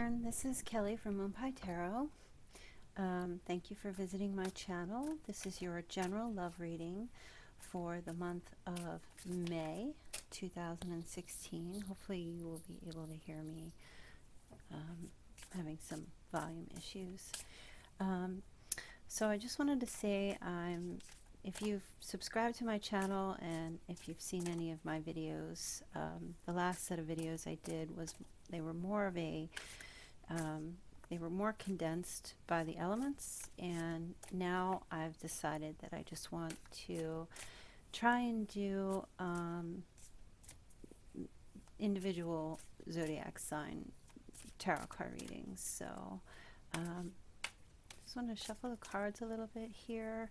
Capricorn, this is Kelly from Moon Pie Tarot. Thank you for visiting my channel. This is your general love reading for the month of May 2016. Hopefully you will be able to hear me having some volume issues. So I just wanted to say if you've subscribed to my channel and if you've seen any of my videos, the last set of videos I did was they were more of a they were more condensed by the elements, and now I've decided that I just want to try and do individual zodiac sign tarot card readings. So just want to shuffle the cards a little bit here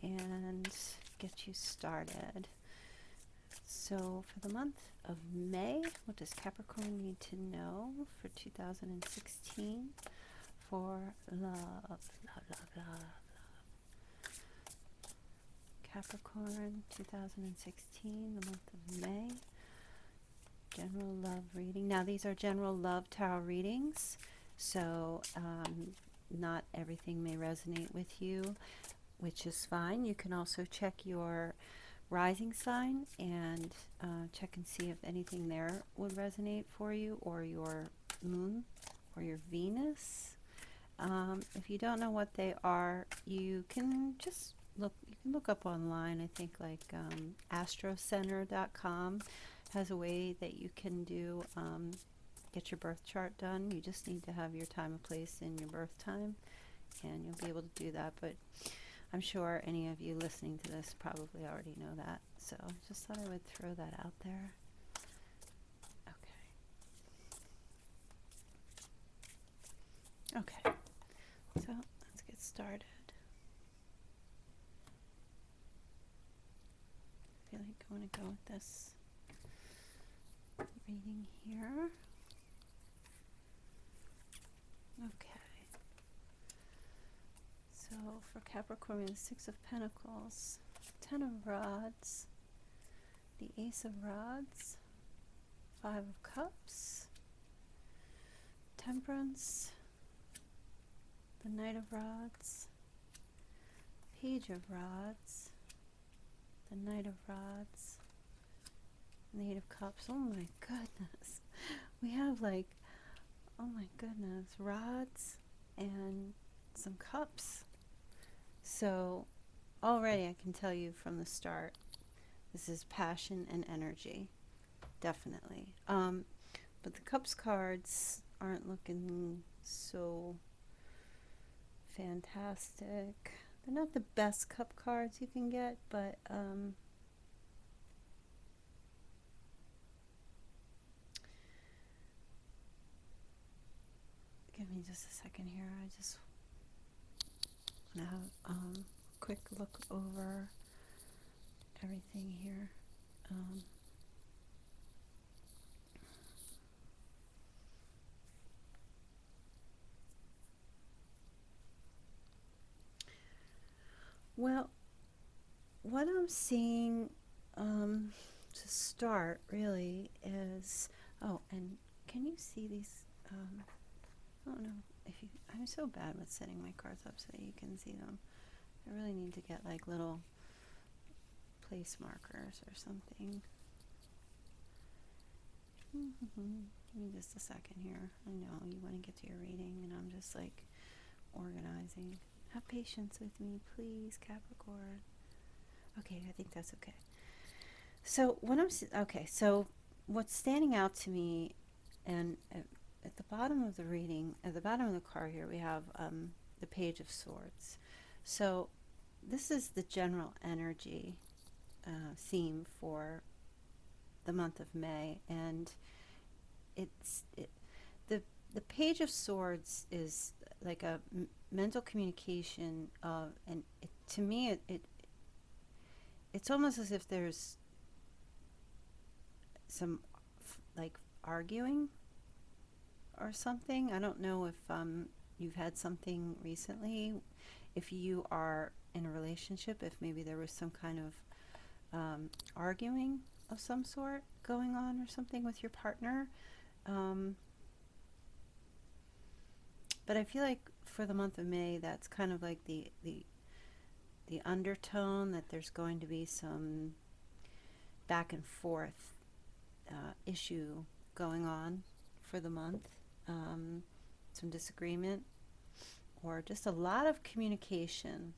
and get you started. So for the month of May, what does Capricorn need to know for 2016 for love? Capricorn 2016, the month of May. General love reading. Now these are general love tarot readings, so not everything may resonate with you, which is fine. You can also check your rising sign and check and see if anything there would resonate for you, or your moon or your Venus. If you don't know what they are, you can just look up online. I think like astrocenter.com has a way that you can do get your birth chart done. You just need to have your time and place in your birth time, and you'll be able to do that. But I'm sure any of you listening to this probably already know that, so just thought I would throw that out there. Okay, so let's get started. I feel like I want to go with this reading here. Okay. So for Capricorn, we have the Six of Pentacles, Ten of Rods, the Ace of Rods, Five of Cups, Temperance, the Knight of Rods, Page of Rods, the Knight of Rods, and the Eight of Cups. Oh my goodness. We have like, oh my goodness, rods and some cups. So already I can tell you from the start, this is passion and energy, definitely. But the cups cards aren't looking so fantastic. They're not the best cup cards you can get, but give me just a second here. I just want to have a quick look over everything here. Well, what I'm seeing to start really is, oh, and can you see these? I don't know if you, I'm so bad with setting my cards up so that you can see them. I really need to get like little place markers or something. Give me just a second here. I know you want to get to your reading and I'm just like organizing. Have patience with me, please, Capricorn. Okay, I think that's okay. So when so what's standing out to me, and at the bottom of the reading, at the bottom of the card here, we have the Page of Swords. So this is the general energy theme for the month of May, and the Page of Swords is like a mental communication of, and to me it's almost as if there's some like arguing or something. I don't know if you've had something recently, if you are in a relationship, if maybe there was some kind of arguing of some sort going on or something with your partner. But I feel like for the month of May, that's kind of like the undertone that there's going to be some back and forth issue going on for the month, some disagreement, or just a lot of communication,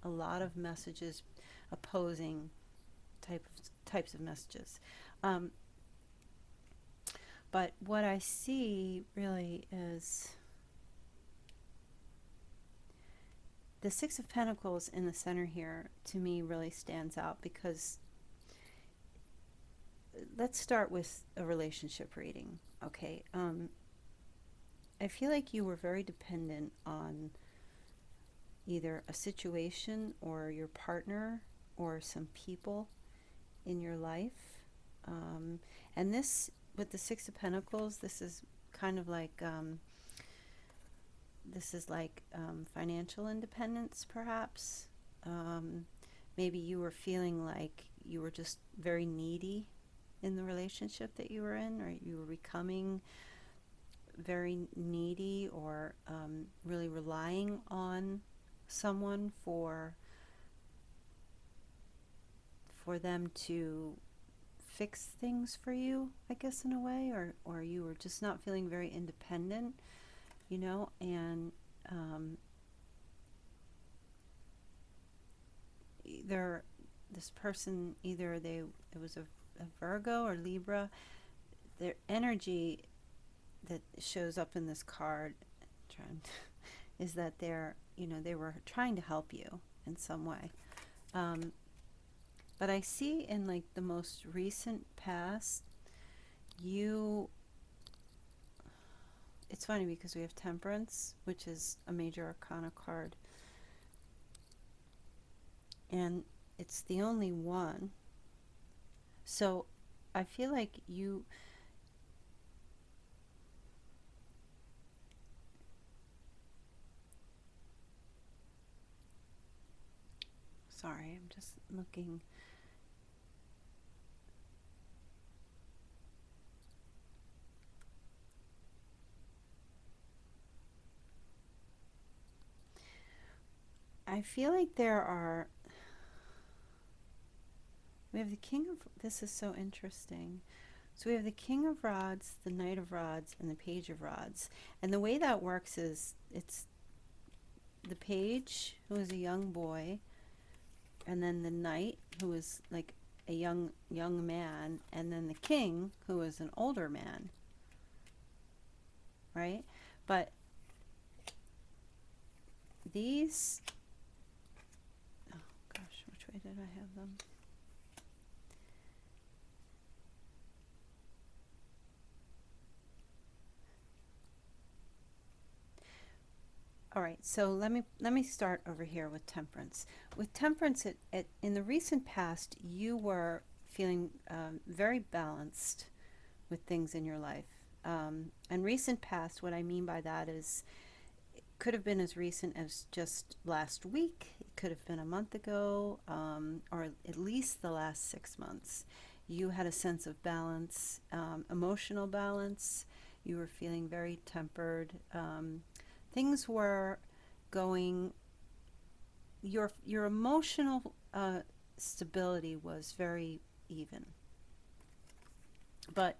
a lot of messages, opposing types of messages. But what I see really is the Six of Pentacles in the center here, to me, really stands out, because let's start with a relationship reading, okay? I feel like you were very dependent on either a situation or your partner or some people in your life. And this, with the Six of Pentacles, this is kind of like, financial independence, perhaps. Maybe you were feeling like you were just very needy in the relationship that you were in, or you were becoming very needy, or really relying on someone for them to fix things for you, I guess, in a way, or you were just not feeling very independent, and either this person, it was a Virgo or Libra, their energy that shows up in this card is that they were trying to help you in some way. But I see in like the most recent past, it's funny because we have Temperance, which is a major arcana card, and it's the only one. So I feel like sorry, I'm just looking. I feel like we have the King of, this is so interesting. So we have the King of Rods, the Knight of Rods, and the Page of Rods. And the way that works is it's the Page, who is a young boy, and then the Knight, who is like a young man, and then the King, who is an older man, right? But these, oh gosh, which way did I have them? All right, so let me start over here with Temperance. With Temperance, in the recent past, you were feeling very balanced with things in your life. And recent past, what I mean by that is, it could have been as recent as just last week. It could have been a month ago, or at least the last 6 months. You had a sense of balance, emotional balance. You were feeling very tempered. Things were going, your emotional stability was very even. But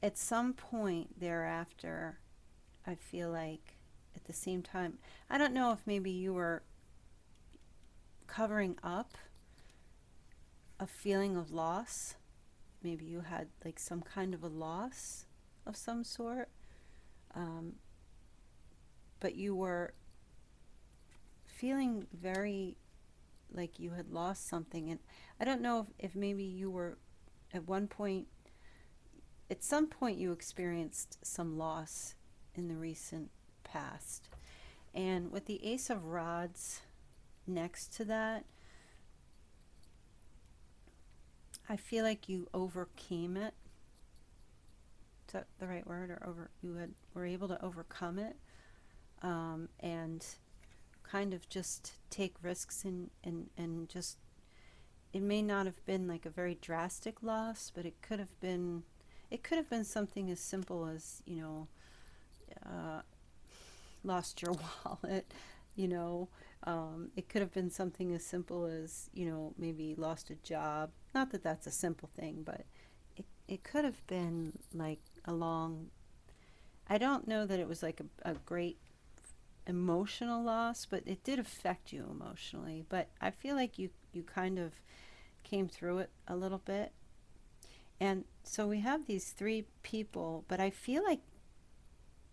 at some point thereafter, I feel like at the same time, I don't know if maybe you were covering up a feeling of loss. Maybe you had like some kind of a loss of some sort. But you were feeling very like you had lost something. And I don't know if maybe you were at some point you experienced some loss in the recent past. And with the Ace of Rods next to that, I feel like you overcame it. Is that the right word? Or were able to overcome it. And kind of just take risks and just, it may not have been like a very drastic loss, but it could have been something as simple as, lost your wallet, you know. It could have been something as simple as, maybe lost a job. Not that that's a simple thing, but it could have been like a long, I don't know that it was like a great emotional loss, but it did affect you emotionally. But I feel like you kind of came through it a little bit. And so we have these three people, but I feel like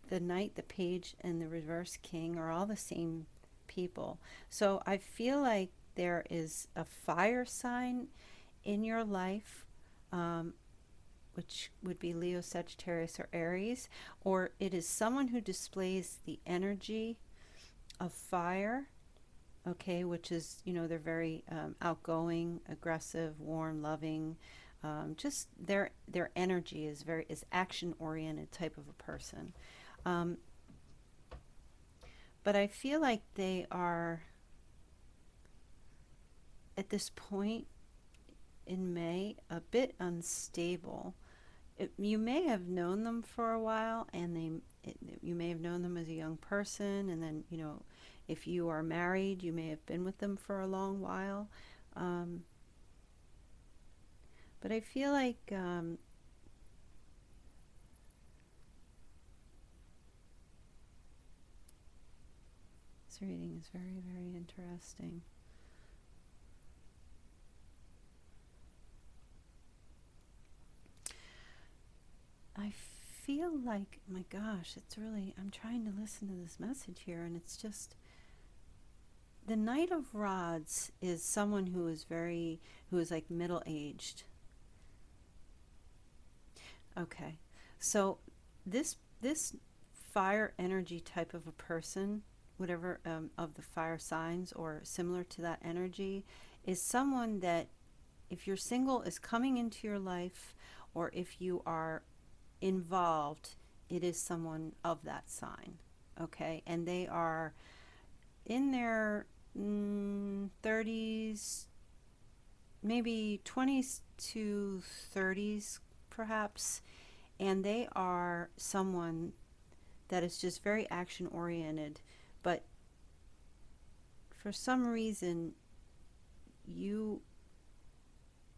the Knight, the Page, and the Reverse King are all the same people. So I feel like there is a fire sign in your life, which would be Leo, Sagittarius, or Aries, or it is someone who displays the energy of fire, okay, which is, they're very outgoing, aggressive, warm, loving. Just their energy is action oriented type of a person. Um, but I feel like they are at this point in May a bit unstable. You may have known them for a while, and you may have known them as a young person, and then, if you are married, you may have been with them for a long while. But I feel like this reading is very, very interesting. I feel like, my gosh, it's really, I'm trying to listen to this message here, and it's just, the Knight of Rods is someone who is like middle-aged. Okay, so this fire energy type of a person, whatever of the fire signs or similar to that energy, is someone that, if you're single, is coming into your life, or if you are involved, it is someone of that sign. Okay, and they are in their 30s, maybe 20s to 30s perhaps, and they are someone that is just very action oriented, but for some reason you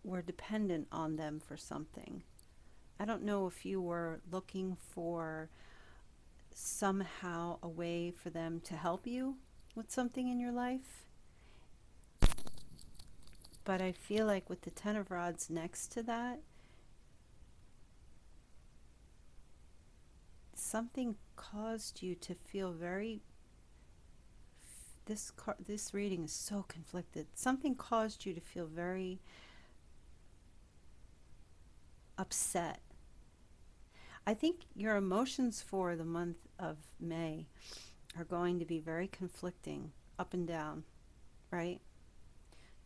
were dependent on them for something. I don't know if you were looking for somehow a way for them to help you with something in your life, but I feel like with the Ten of Rods next to that, something caused you to feel very, this reading is so conflicted. Something caused you to feel very upset. I think your emotions for the month of May are going to be very conflicting, up and down, right?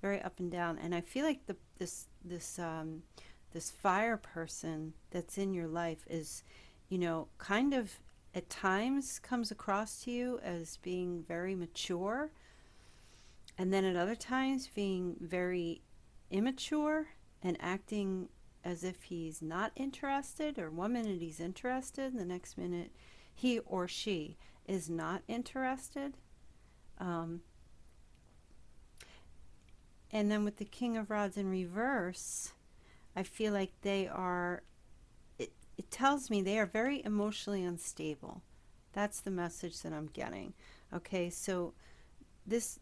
Very up and down. And I feel like this fire person that's in your life is, kind of at times comes across to you as being very mature, and then at other times being very immature and acting as if he's not interested, or one minute he's interested, and the next minute he or she is not interested. And then with the King of Rods in reverse, I feel like they are, it tells me they are very emotionally unstable. That's the message that I'm getting. Okay, so this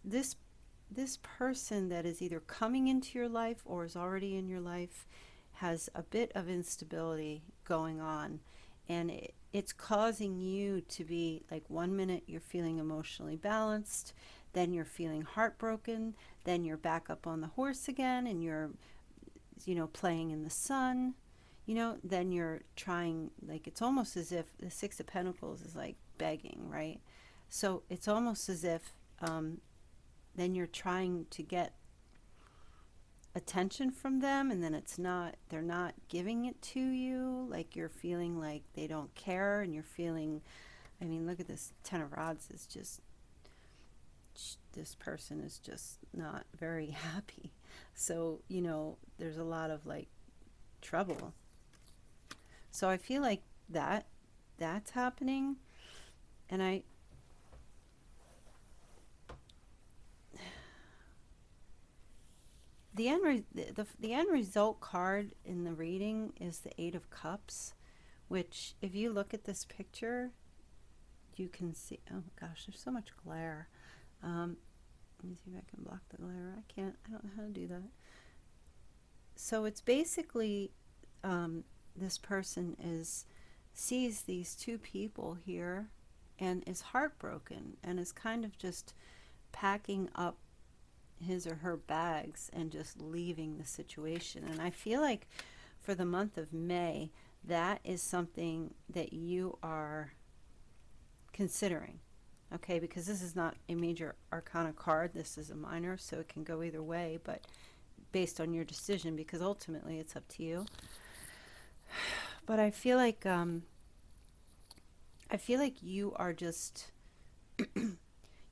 person that is either coming into your life or is already in your life has a bit of instability going on, and it's causing you to be like, one minute you're feeling emotionally balanced, then you're feeling heartbroken, then you're back up on the horse again, and you're playing in the sun, then you're trying, like, it's almost as if the Six of Pentacles is like begging, right? So it's almost as if then you're trying to get attention from them, and then they're not giving it to you. Like, you're feeling like they don't care, and you're feeling, I mean, look at this Ten of Rods is just, this person is just not very happy. So, there's a lot of like trouble. So I feel like that's happening, and I the end result card in the reading is the Eight of Cups, which if you look at this picture, you can see, oh gosh, there's so much glare. Let me see if I can block the glare. I don't know how to do that. So it's basically, this person sees these two people here and is heartbroken and is kind of just packing up his or her bags and just leaving the situation. And I feel like for the month of May, that is something that you are considering, okay? Because this is not a major arcana card, this is a minor, so it can go either way, but based on your decision, because ultimately it's up to you. But I feel like you are just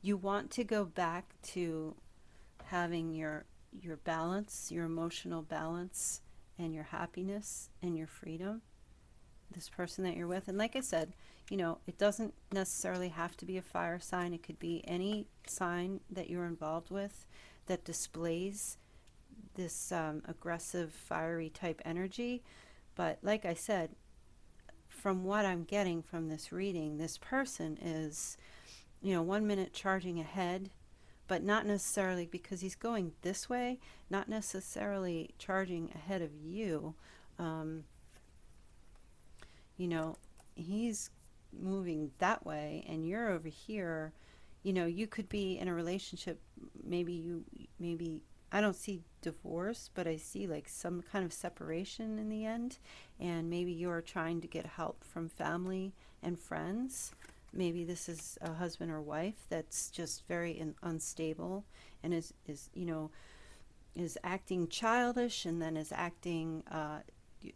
you want to go back to having your balance, your emotional balance, and your happiness and your freedom, this person that you're with. And like I said, you know, it doesn't necessarily have to be a fire sign. It could be any sign that you're involved with that displays this aggressive, fiery type energy. But like I said, from what I'm getting from this reading, this person is, you know, 1 minute charging ahead, but not necessarily because he's going this way, not necessarily charging ahead of you. You know, he's moving that way and you're over here. You know, you could be in a relationship, maybe I don't see divorce, but I see like some kind of separation in the end, and maybe you're trying to get help from family and friends. Maybe this is a husband or wife that's just very unstable and is you know, is acting childish and then is acting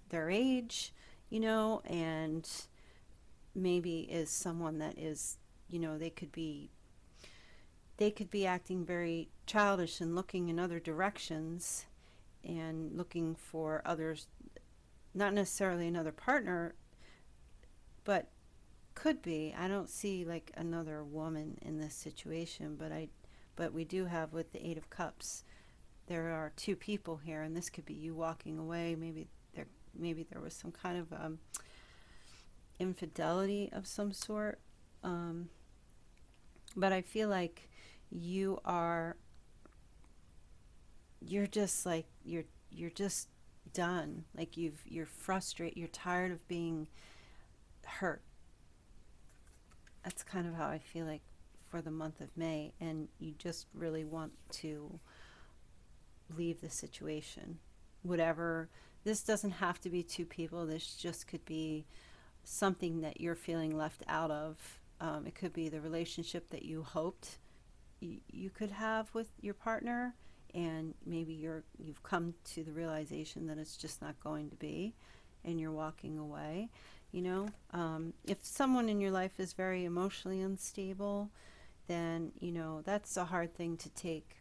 their age, you know, and maybe is someone that is, you know, they could be acting very childish and looking in other directions and looking for others, not necessarily another partner, but could be. I don't see like another woman in this situation, but we do have with the Eight of Cups, there are two people here, and this could be you walking away. Maybe there was some kind of infidelity of some sort, but I feel like you're just like you're just done. Like you're frustrated, you're tired of being hurt. That's kind of how I feel like for the month of May, and you just really want to leave the situation. Whatever, this doesn't have to be two people, this just could be something that you're feeling left out of. It could be the relationship that you hoped you could have with your partner, and maybe you've come to the realization that it's just not going to be, and you're walking away. You know, if someone in your life is very emotionally unstable, then, you know, that's a hard thing to take,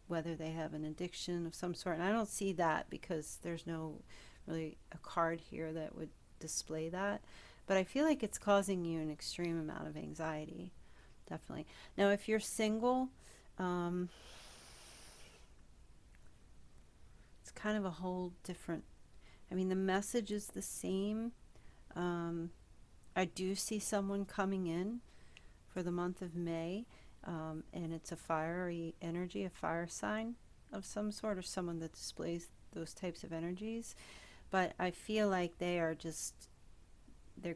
whether they have an addiction of some sort. And I don't see that because there's no really a card here that would display that. But I feel like it's causing you an extreme amount of anxiety, definitely. Now, if you're single, it's kind of a whole different, I mean, the message is the same. I do see someone coming in for the month of May, and it's a fiery energy, a fire sign of some sort, or someone that displays those types of energies. But I feel like they're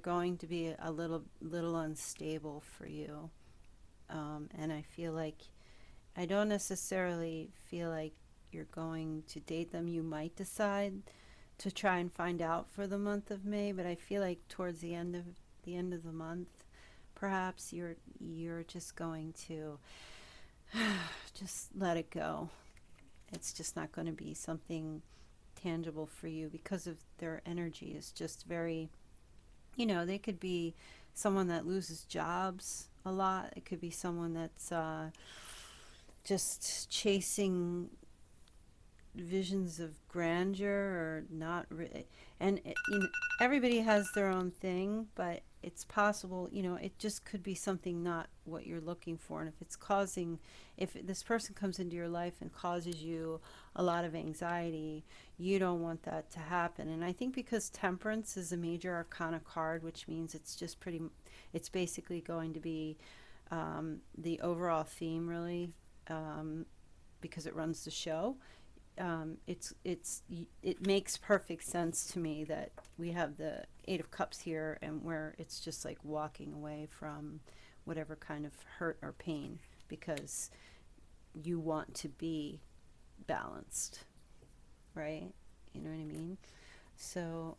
going to be a little unstable for you, and I feel like I don't necessarily feel like you're going to date them. You might decide to try and find out for the month of May, but I feel like towards the end of the month, perhaps you're just going to just let it go. It's just not going to be something tangible for you because of their energy is just very, you know, they could be someone that loses jobs a lot. It could be someone that's just chasing visions of grandeur or not really. And you know, everybody has their own thing, but it's possible, it just could be something not what you're looking for. And if this person comes into your life and causes you a lot of anxiety, you don't want that to happen. And I think because Temperance is a major arcana card, which means it's basically going to be the overall theme, really, because it runs the show. It makes perfect sense to me that we have the Eight of Cups here, and where it's just like walking away from whatever kind of hurt or pain, because you want to be balanced, right? You know what I mean? So,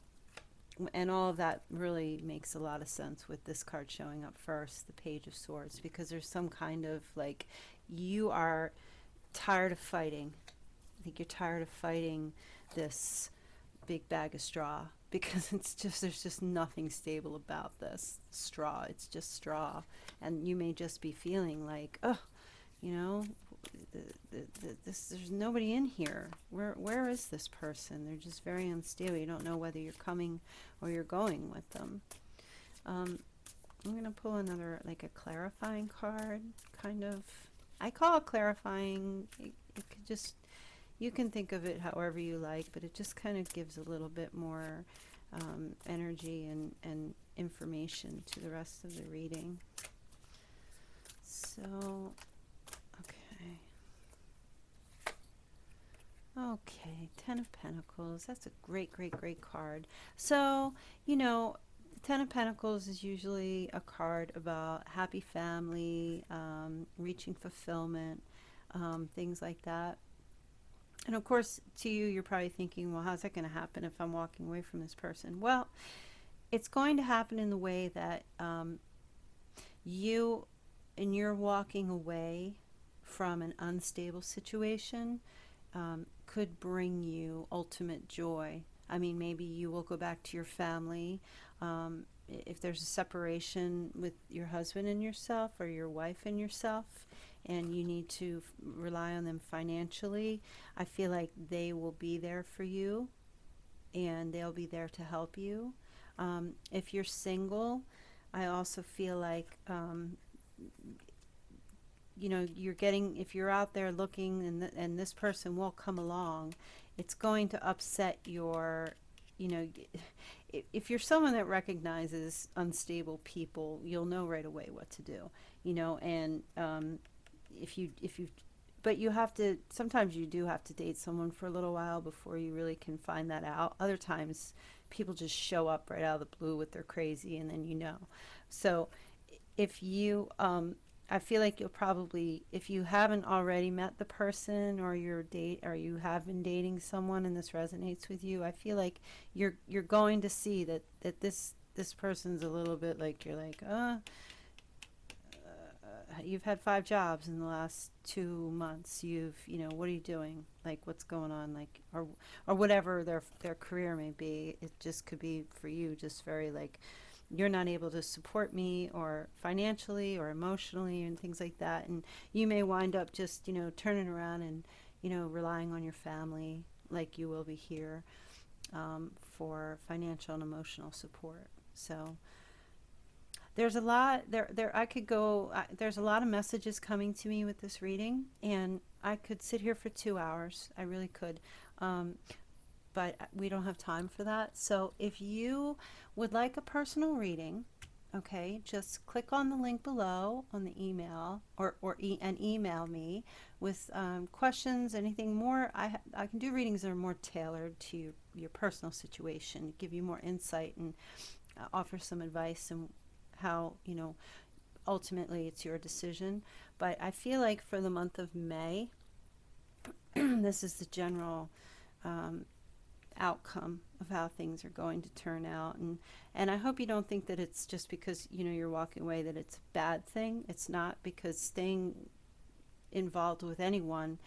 and all of that really makes a lot of sense with this card showing up first, the Page of Swords, because there's some kind of like, you are tired of fighting. I think you're tired of fighting this big bag of straw, because there's just nothing stable about this straw. It's just straw. And you may just be feeling like, oh, there's nobody in here. Where is this person? They're just very unstable. You don't know whether you're coming or you're going with them. I'm going to pull another, like a clarifying card, kind of. I call it clarifying. It could just, you can think of it however you like, but it just kind of gives a little bit more energy and information to the rest of the reading. So, okay, Ten of Pentacles. That's a great, great, great card. So, the Ten of Pentacles is usually a card about happy family, reaching fulfillment, things like that. And of course, to you, you're probably thinking, well, how's that going to happen if I'm walking away from this person? Well, it's going to happen in the way that you're walking away from an unstable situation, could bring you ultimate joy. I mean, maybe you will go back to your family. If there's a separation with your husband and yourself, or your wife and yourself, and you need to rely on them financially, I feel like they will be there for you, and they'll be there to help you. If you're single, I also feel like if you're out there looking, and this person will come along, it's going to upset your, if you're someone that recognizes unstable people, you'll know right away what to do, and but you have to, sometimes you do have to date someone for a little while before you really can find that out. Other times people just show up right out of the blue with their crazy, and then So if you, I feel like you'll probably, if you haven't already met the person, or you have been dating someone and this resonates with you, I feel like you're going to see that this person's a little bit like, you're like, you've had 5 jobs in the last 2 months. What are you doing? Like, what's going on? Like, or whatever their career may be. It just could be for you just very like, you're not able to support me, or financially or emotionally, and things like that. And you may wind up just, turning around and, relying on your family, like you will be here, for financial and emotional support. So there's a lot there's a lot of messages coming to me with this reading, and I could sit here for 2 hours. I really could. But we don't have time for that. So if you would like a personal reading, okay, just click on the link below on the email, and email me with questions, anything more. I can do readings that are more tailored to your personal situation, give you more insight, and offer some advice, and how, ultimately it's your decision. But I feel like for the month of May, this is the general outcome of how things are going to turn out. And I hope you don't think that it's just because you're walking away that it's a bad thing. It's not, because staying involved with anyone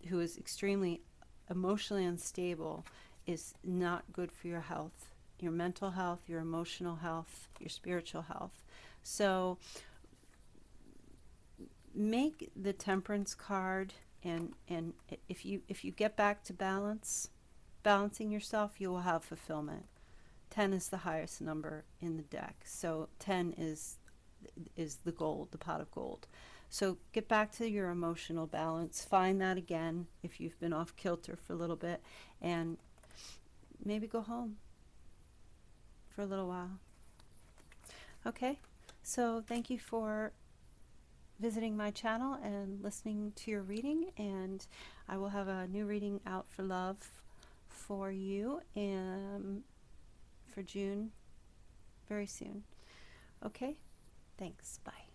who is extremely emotionally unstable is not good for your health, your mental health, your emotional health, your spiritual health. So make the Temperance card, and if you get back to balancing yourself, you will have fulfillment. 10 is the highest number in the deck. So 10 is the gold, the pot of gold. So get back to your emotional balance. Find that again if you've been off kilter for a little bit, and maybe go home for a little while. Okay, so thank you for visiting my channel and listening to your reading, and I will have a new reading out for love for you for June very soon. Okay, thanks. Bye.